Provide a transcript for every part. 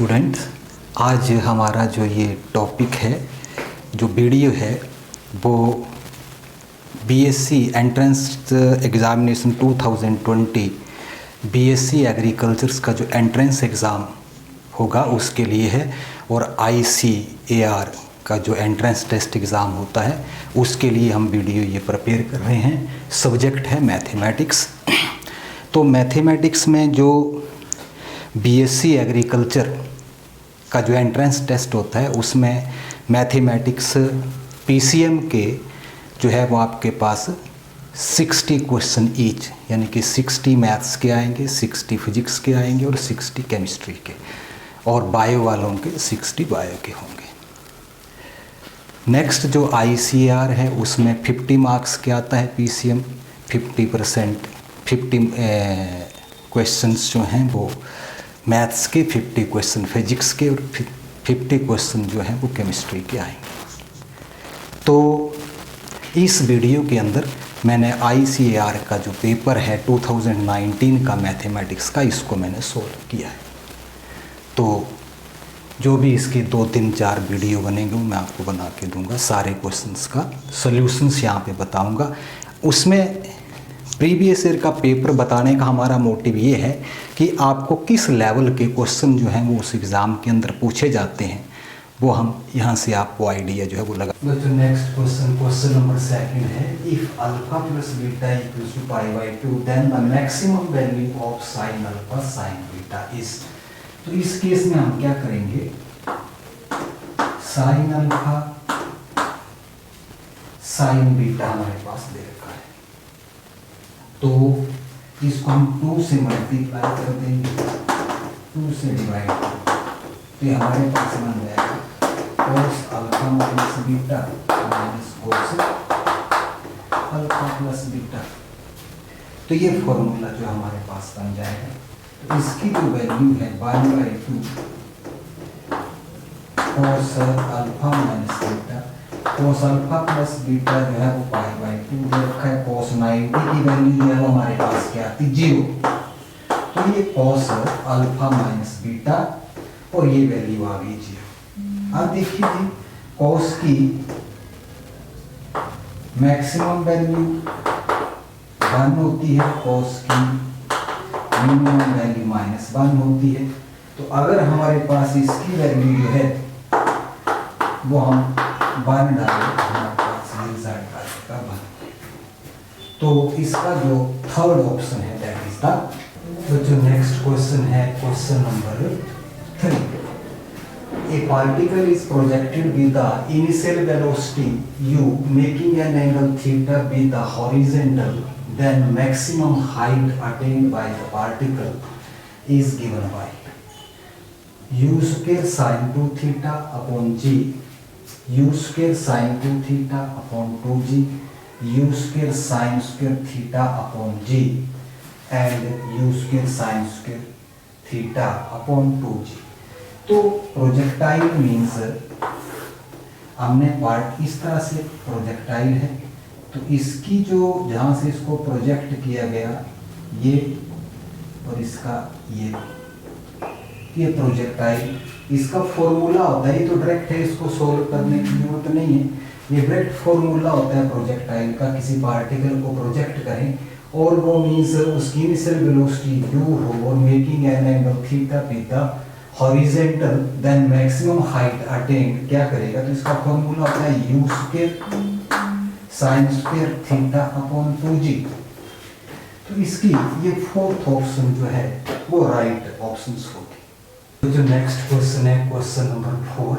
Students, आज हमारा जो ये टॉपिक है, जो वीडियो है, वो BSc entrance examination 2020 BSc agricultures का जो एंट्रेंस एग्ज़ाम होगा उसके लिए है, और आईसीएआर का जो एंट्रेंस टेस्ट एग्ज़ाम होता है उसके लिए हम वीडियो ये प्रिपेयर कर रहे हैं। सब्जेक्ट है मैथमेटिक्स। तो मैथमेटिक्स में जो बीएससी एग्रीकल्चर का जो एंट्रेंस टेस्ट होता है उसमें मैथमेटिक्स पीसीएम के जो है वो आपके पास 60 क्वेश्चन ईच, यानी कि 60 मैथ्स के आएंगे, 60 फिजिक्स के आएंगे और 60 केमिस्ट्री के, और बायो वालों के 60 बायो के होंगे। नेक्स्ट जो आईसीआर है उसमें 50 मार्क्स के आता है पीसीएम, 50% 50 क्वेश्चंस जो हैं वो मैथ्स के, 50 क्वेश्चन फिजिक्स के और 50 क्वेश्चन जो हैं वो केमिस्ट्री के आएंगे। तो इस वीडियो के अंदर मैंने आईसीएआर का जो पेपर है 2019 का मैथमेटिक्स का, इसको मैंने सोल्व किया है। तो जो भी इसके 2, 3, 4 वीडियो बनेंगे वो मैं आपको बना के दूंगा। सारे क्वेश्चंस का सॉल्यूशंस यहाँ पे बताऊंगा। उसमें प्रीवियस ईयर का पेपर बताने का हमारा मोटिव ये है कि आपको किस लेवल के क्वेश्चन जो हैं वो उस एग्ज़ाम के अंदर पूछे जाते हैं, वो हम यहाँ से आपको आइडिया जो है वो लगा। तो नेक्स्ट क्वेश्चन नंबर 2 है, if alpha plus beta equals to pi by 2 then the maximum value of sine alpha sine beta is. तो इस केस में हम क्या करेंगे, साइन अल्फा साइन बीटा हमारे पास दे रखा है, तो इसको हम 2 से मल्टीप्लाई कर देंगे, 2 से डिवाइड कर देंगे, तो ये हमारे पास बन जाएगा cos alpha minus beta minus cos alpha plus beta. तो ये फॉर्मूला जो हमारे पास बन जाएगा। तो इसकी जो वैल्यू है 1/2 cos alpha minus beta, cos alpha plus beta जो है वो π/2 दे रखा है। cos 90 की वैल्यू जो है वो हमारे पास क्या आती, 0। तो ये cos अल्फा माइनस बीटा और ये वैल्यू आ गई 0। अब देखिए जी, cos की मैक्सिमम वैल्यू 1 होती है, cos की मिनिमम वैल्यू -1 होती है। तो अगर हमारे पास इसकी वैल्यू जो है वो हम 1 डालें, हमारे पास रिजल्ट आएगा 1। तो इसका जो थर्ड ऑप्शन है दैट इज द। तो जो नेक्स्ट क्वेश्चन है, question number 3, a particle is projected with the initial velocity u making an angle theta with the horizontal, then maximum height attained by the particle is given by u square sin 2 theta upon g, u square sin 2 theta upon 2g, u square sin square theta upon g and u square sin square theta upon 2g। तो projectile means हमने part इस तरह से projectile है, तो इसकी जो जहाँ से इसको प्रोजेक्ट किया गया ये और इसका ये प्रोजेक्टाइल, इसका फॉर्मूला होता है, ये तो डायरेक्ट है, इसको सोल्व करने की जरूरत नहीं है। ये डायरेक्ट फॉर्मूला होता है प्रोजेक्टाइल का, किसी पार्टिकल को प्रोजेक्ट करें और वो मीन्स उसकी इनिशियल वेलोसिटी u हो और making an angle theta with the horizontal, then maximum height attained क्या करेगा, तो इसका फॉर्मूला होता है u square sine square theta upon 2g। तो इसकी ये फोर्थ ऑप्शन जो है वो राइट ऑप्शंस होगी। तो जो नेक्स्ट क्वेश्चन है, question number 4,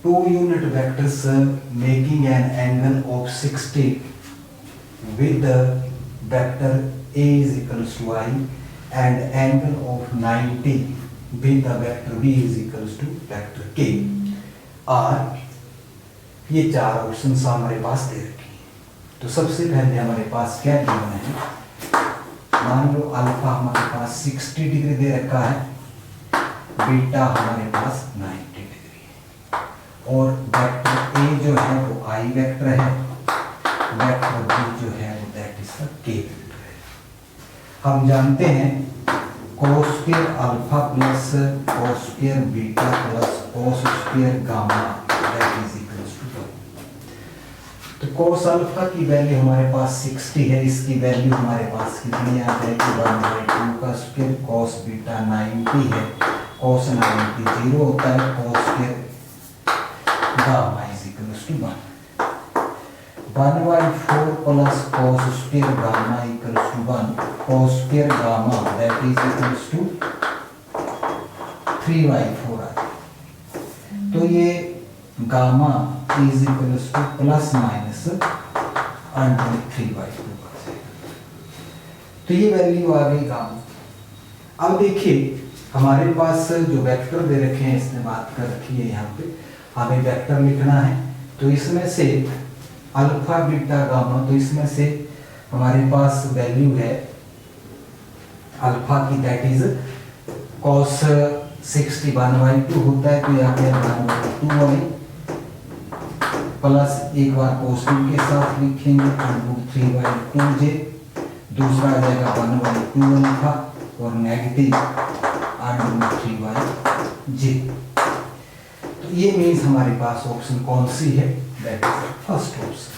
2 unit vectors making an angle of 60 with vector a is equals to I and angle of 90 with the vector b is equals to vector k और ये 4 option हमारे पास दे रखे हैं। तो सबसे पहले हमारे पास क्या गिवन है, मान लो अल्फा हमारे पास 60 डिग्री दे रखा है, बीटा हमारे पास 90 डिग्री है, और वेक्टर a जो है वो I वेक्टर है, वेक्टर b जो है वो that is the k vector है। हम जानते हैं cos square alpha plus cos square beta plus cos square gamma that is equals to. तो cos अल्फा की वैल्यू हमारे पास 60 है, इसकी वैल्यू हमारे पास कितनी आ जाएगी 1/2 का स्क्वायर, cos बीटा 90 है, cos 90 0 होता है, cos square gamma is equals to 1। 1/4 plus cos square gamma equals to 1, cos square gamma that is equals to 3/4 आ जाए। तो ये gamma is equals to plus minus under 3/2 आ जाएगा। तो ये वैल्यू आ गई गामा। अब देखिए हमारे पास जो वेक्टर दे रखे हैं, इसने बात कर रखी है यहाँ पे, हमें वेक्टर लिखना है। तो इसमें से अल्फा बीटा गामा, तो इसमें से हमारे पास वैल्यू है अल्फा की दैट इज cos 60 1/2 होता है, तो यहाँ पे 1/2 प्लस एक बार cos 2 के साथ लिखेंगे √3/2j, दूसरा आ जाएगा 1/2 अल्फा और नेगेटिव √3/j। तो ये मीन्स हमारे पास ऑप्शन कौन सी है, दैट इज फर्स्ट ऑप्शन।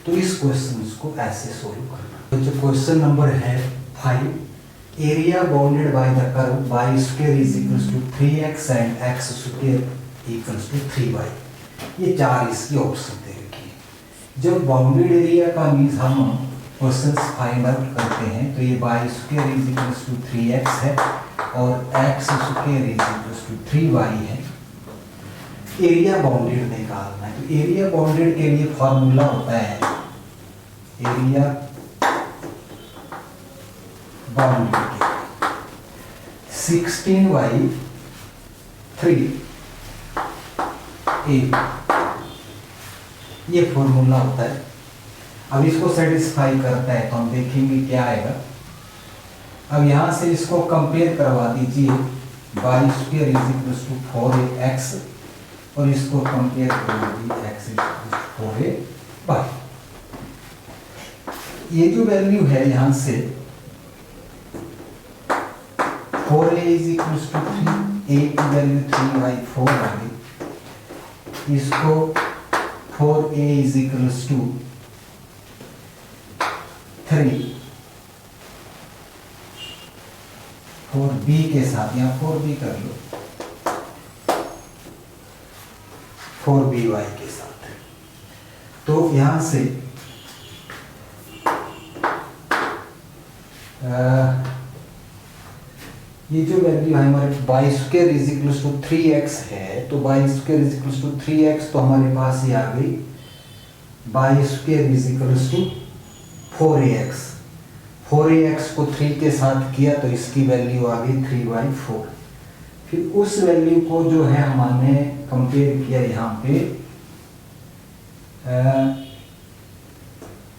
तो इस क्वेश्चन को ऐसे सोल्व करना। तो जो क्वेश्चन नंबर है 5, area bounded by the curve y square is equals to 3x and x square equals to 3y। ये चार इसकी ऑप्शन दे रखी है। जब बाउंडेड एरिया का मीन्स हम क्वेश्चंस फाइंड आउट करते हैं, तो ये y square is equals to 3x है और x square is equals to 3y है। एरिया बाउंडेड निकालना है, तो एरिया बाउंडेड के लिए फॉर्मूला होता है एरिया बाउंडेड के 16/3 a, ये फॉर्मूला होता है। अब इसको सेटिस्फाई करता है तो हम देखेंगे क्या आएगा। अब यहां से इसको कंपेयर करवा दीजिए, y square is equals to 4ax और इसको कंपेयर करवा दीजिए x is equals to 4a। ये जो वैल्यू है यहां से 4a is equals to 3, a की वैल्यू 3/4 आ गई। इसको 4a is equals to 3 4b के साथ, या 4b कर लो, 4by के साथ। तो यहां से ये जो वैल्यू है हमारे y square is equals to 3x है, तो y square is equals to 3x, तो हमारे पास ये आ गई y square is equals to 4ax। 4ax को 3 के साथ किया तो इसकी वैल्यू आ गई 3/4। फिर उस वैल्यू को जो है हमने कंपेयर किया यहाँ पे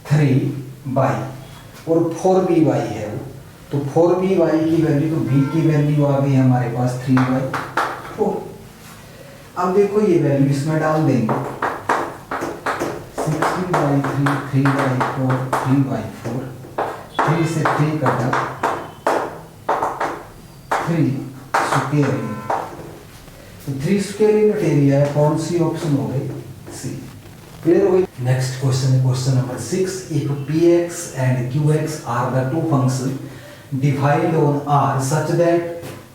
3 और 4by है वो, तो 4by की वैल्यू, तो b की वैल्यू आ गई हमारे पास 3/4। अब देखो ये वैल्यू इसमें डाल देंगे 16/3 3/4 3/4, 3 से 3 कटा 3 स्क्वायर यूनिट, तो 3 स्क्वायर यूनिट एरिया है, कौन सी ऑप्शन हो गई, सी। क्लियर हो गई। नेक्स्ट क्वेश्चन है question number 6, if px and qx are the two functions defined on R such that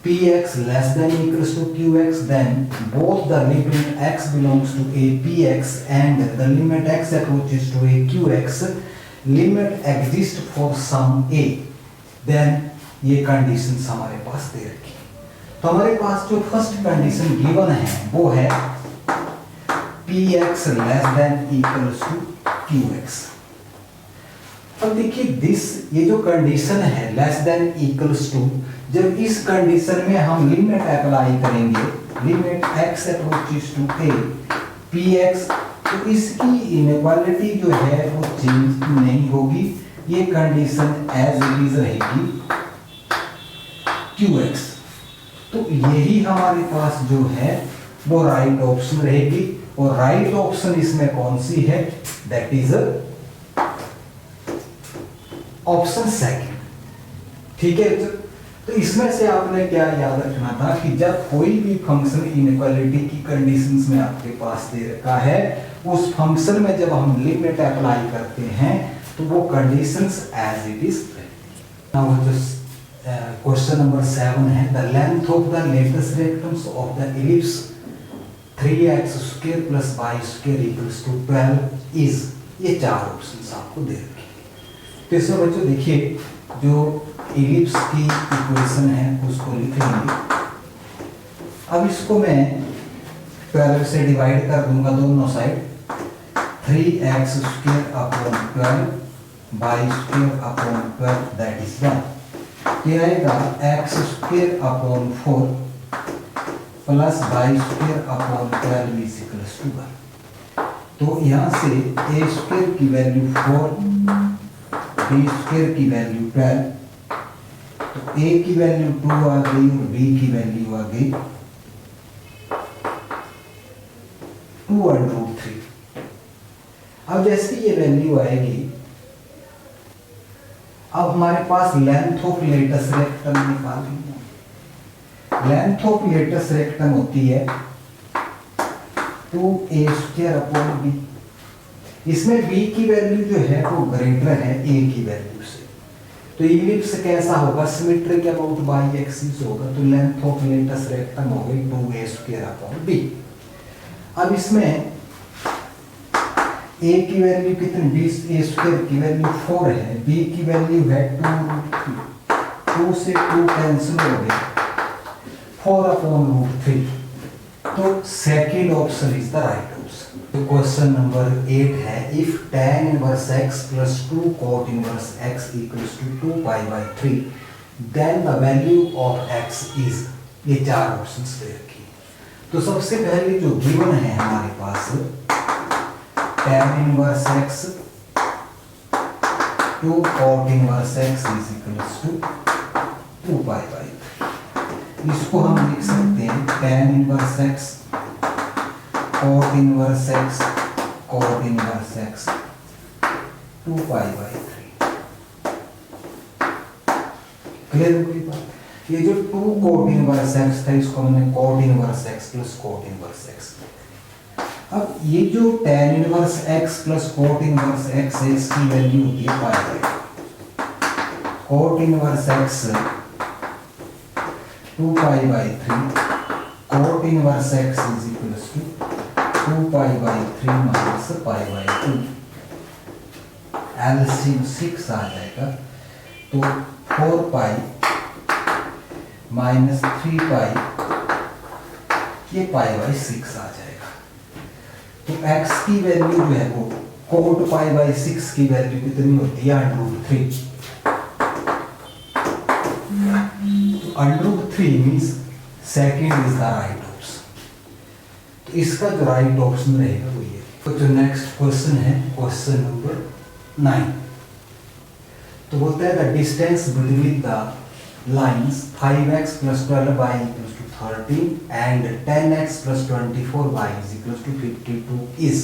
px less than equals to qx, then both the limit x belongs to a px and the limit x approaches to a qx limit exist for some a, then ये conditions हमारे पास दे रखी है। तो हमारे पास जो first condition given है वो है px less than equals to qx। अब देखिए ये जो कंडीशन है लेस देन इक्वल्स टू, जब इस कंडीशन में हम लिमिट अप्लाई करेंगे, limit x approaches to a px, तो इसकी इनइक्वालिटी जो है वो चेंज नहीं होगी, ये कंडीशन एज इट इज रहेगी qx। तो यही हमारे पास जो है वो राइट ऑप्शन रहेगी, और राइट ऑप्शन इसमें कौन सी है, दैट इज ऑप्शन सेकंड। ठीक है, तो तो इसमें से आपने क्या याद रखना था कि जब कोई भी फंक्शन इनइक्वालिटी की कंडीशंस में आपके पास दे रखा है, उस फंक्शन में जब हम लिमिट अप्लाई करते हैं तो वो कंडीशंस एज इट इज रहती हैं। नाउ जो क्वेश्चन नंबर 7 है, the length of the latest rectangles of the ellipse 3x² + y² = 12 is, ये 4 ऑप्शंस आपको दे रखे हैं। तो इसमें बच्चों देखिए जो इलिप्स की इक्वेशन है उसको लिख लेंगे। अब इसको मैं 12 से डिवाइड कर दूंगा दोनों side, 3x² / 12 y² / 12 that is 1। ये आएगा x² / 4 प्लस y² / 12 इज 1। तो यहाँ से a² की वैल्यू 4, b² की वैल्यू 12, तो a की वैल्यू 2 आ गई और b की वैल्यू आ गई 2√3। अब जैसे ये वैल्यू आएगी, अब हमारे पास लेंथ ऑफ लेटेस्ट रेक्टम निकालनी है। लेंथ ऑफ लेटेस्ट रेक्टम होती है 2a² / b। इसमें b की वैल्यू जो है वो ग्रेटर है a की वैल्यू से, तो इलिप्स कैसा होगा, सिमेट्रिक अबाउट बाई एक्सिस होगा, तो लेंथ ऑफ लेटेस्ट रेक्टम हो गई 2a² / b। अब इसमें a की वैल्यू कितनी, a² की वैल्यू 4 है, b की वैल्यू है 2√3, 2 से 2 कैंसिल हो गया, 4/√3। तो second option is the right option. तो क्वेश्चन नंबर 8 है, if tan inverse x + 2 cot inverse x = 2π/3 then the value of x is, ये 4 ऑप्शंस दे रखी है। तो सबसे पहले जो गिवन है हमारे पास tan inverse x 2 cot inverse x = 2π/3। इसको हम लिख सकते हैं tan inverse x cot inverse x cot inverse x 2π/3। Clear हो गई बात। ये जो 2 cot इनवर्स x था इसको हमने cot inverse x + cot inverse x। अब ये जो tan inverse x + cot inverse x है, इसकी वैल्यू होती है π/3। cot inverse x 2π/3, cot inverse x = 2π/3 - π/2। LCM 6 आ जाएगा, तो 4π - 3π, ये π/6 आ जाएगा। तो x की वैल्यू जो है वो cot π/6 की वैल्यू कितनी होती है, √3। √3 means second is the right option. तो इसका जो राइट ऑप्शन रहेगा वो ये। तो जो नेक्स्ट क्वेश्चन है क्वेश्चन नंबर 9, तो बोलता है the distance between the lines 5x + 12y = 13 and 10x + 24y = 52 is.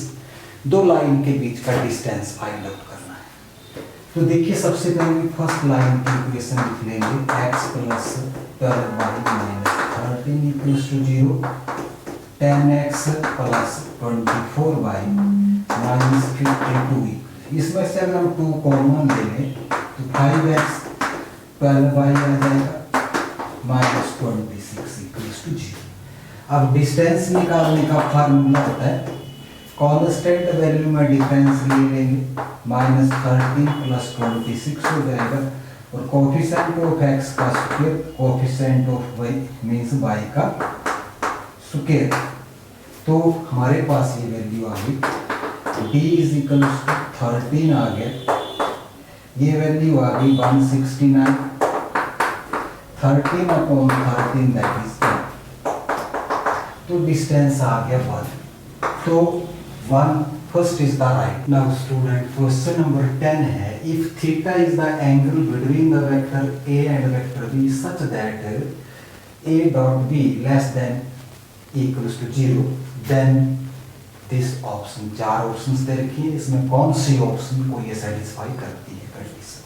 दो लाइन के बीच का डिस्टेंस फाइंड आउट करना है। तो देखिए सबसे पहले फर्स्ट लाइन की इक्वेशन लिख लेंगे, x + 12y - 13 = 0, 10x + 24y - 52। इसमें से अगर हम 2 कॉमन ले लें तो 5x 12y आ जाएगा -26 = 0। अब डिस्टेंस निकालने का फार्मूला होता है, कांस्टेंट वैल्यू में डिफरेंस ले लेंगे, -13 + 26 हो जाएगा, और कोफिशिएंट ऑफ x का square, coefficient of y means y का स्क्वायर। तो हमारे पास ये वैल्यू आ गई, d = 13 आ गया, ये वैल्यू आ गई 169, 13/13 दैट इज 10। तो डिस्टेंस आ गया 1। तो 1 first is the right. Now student question number 10 है, if theta is the angle between the vector a and vector b such that a dot b less than equals to 0 then this option. 4 options दे रखी है, इसमें कौन C option को ये satisfy करती है कंडीशन।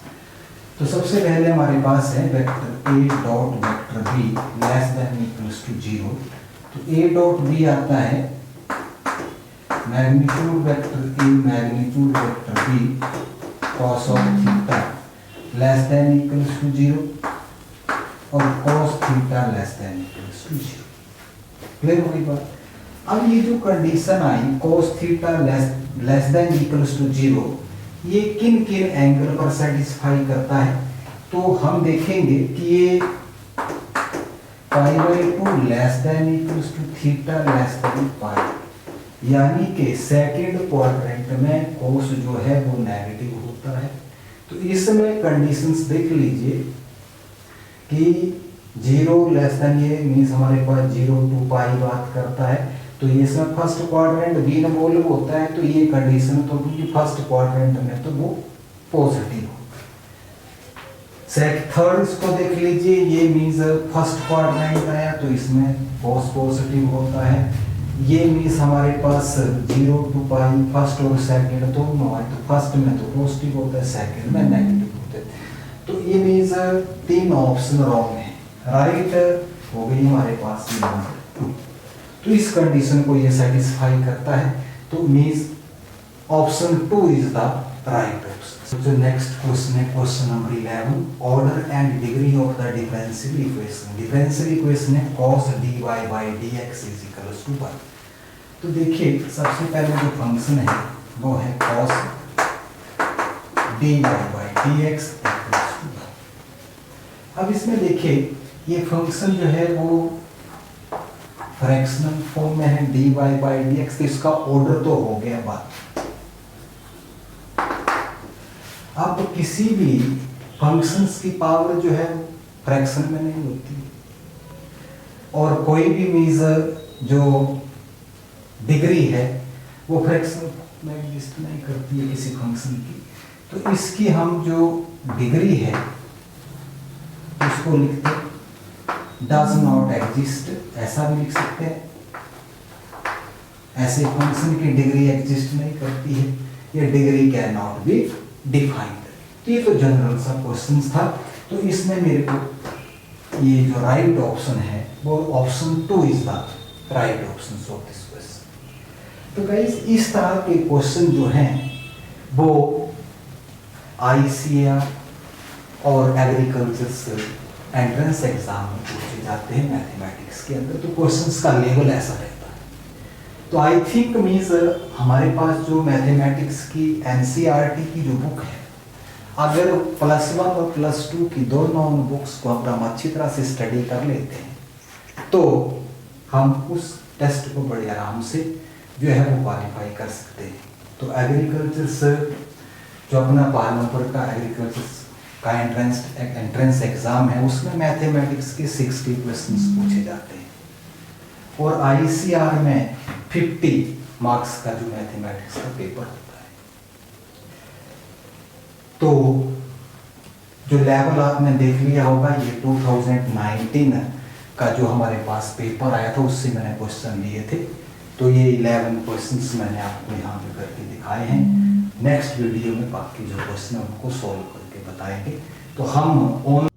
तो सबसे पहले हमारे पास है vector A dot vector B less than equals to 0। तो ए डॉट बी आता है magnitude vector A magnitude vector B cos of theta less than equals to 0 और cos theta less than equals to 0। Clear हो गई बात। अब ये जो कंडीशन आई cos theta less than equals to 0, ये किन किन एंगल पर सेटिस्फाई करता है? तो हम देखेंगे कि ये π/2 less than equals to theta less than pi, यानी कि सेकंड क्वाड्रेंट में कोस जो है वो नेगेटिव होता है। तो इसमें कंडीशंस देख लीजिए कि 0 लेस देन, ये मीन्स हमारे पास 0 to पाई बात करता है। तो ये इसमें फर्स्ट क्वाड्रेंट बी इन्वॉल्व होता है, तो ये कंडीशन तो क्योंकि फर्स्ट क्वाड्रेंट में तो वो पॉजिटिव हो। थर्ड इसको देख लीजिए, ये मीन्स फर्स्ट क्वाड्रेंट आया तो इसमें कॉस पॉजिटिव होता है। ये मीन्स हमारे पास 0 to पाई फर्स्ट और सेकंड दोनों आए, तो फर्स्ट में तो पॉजिटिव होता है, सेकंड में नेगेटिव होता है। तो ये मीन्स 3 ऑप्शन रॉन्ग है। राइट हो गई हमारे पास ये नंबर 2। तो इस कंडीशन को ये सेटिस्फाई करता है, तो means option 2 is the right option. जो नेक्स्ट क्वेश्चन है question number 11, order and degree of the differential equation. Differential equation है cos dy by dx is equals to 1। तो देखिए सबसे पहले जो फंक्शन है वो है cos dy by dx equals to 1। अब इसमें देखिए ये फंक्शन जो है वो फ्रैक्शनल फॉर्म में है dy by dx, तो इसका ऑर्डर तो हो गया बात। अब किसी भी फंक्शंस की पावर जो है फ्रैक्शन में नहीं होती, और कोई भी मेजर जो डिग्री है वो फ्रैक्शन में एग्जिस्ट नहीं करती है किसी फंक्शन की। तो इसकी हम जो डिग्री है उसको लिखते डज नॉट एग्जिस्ट, ऐसा भी लिख सकते हैं। ऐसे फंक्शन की डिग्री एग्जिस्ट नहीं करती है, ये degree can not be defined. तो ये तो जनरल सा क्वेश्चन था। तो इसमें मेरे को ये जो राइट ऑप्शन है वो option 2 is the right option of this question. तो गाइस इस तरह के क्वेश्चन जो हैं वो ICAR और एग्रीकल्चर एंट्रेंस एग्जाम में पूछे जाते हैं मैथमेटिक्स के अंदर। तो क्वेश्चंस का लेवल ऐसा रहता है। तो आई थिंक मीन्स हमारे पास जो मैथमेटिक्स की NCERT की जो बुक है, अगर +1 और +2 की दोनों बुक्स को अगर हम अच्छी तरह से स्टडी कर लेते हैं तो हम उस टेस्ट को बड़े आराम से जो है वो क्वालिफाई कर सकते हैं। तो एग्रीकल्चर से जो अपना 12 नंबर का एग्रीकल्चर का एंट्रेंस एग्जाम है उसमें मैथमेटिक्स के 60 क्वेश्चंस पूछे जाते हैं, और ICAR में 50 मार्क्स का जो मैथमेटिक्स का पेपर होता है। तो जो लेवल आपने देख लिया होगा, ये 2019 का जो हमारे पास पेपर आया था उससे मैंने क्वेश्चन लिए थे। तो ये 11 क्वेश्चंस मैंने आपको यहाँ पे करके दिखाए हैं। नेक्स्ट वीडियो में बाकी जो क्वेश्चन है उनको सॉल्व करके बताएंगे। तो हम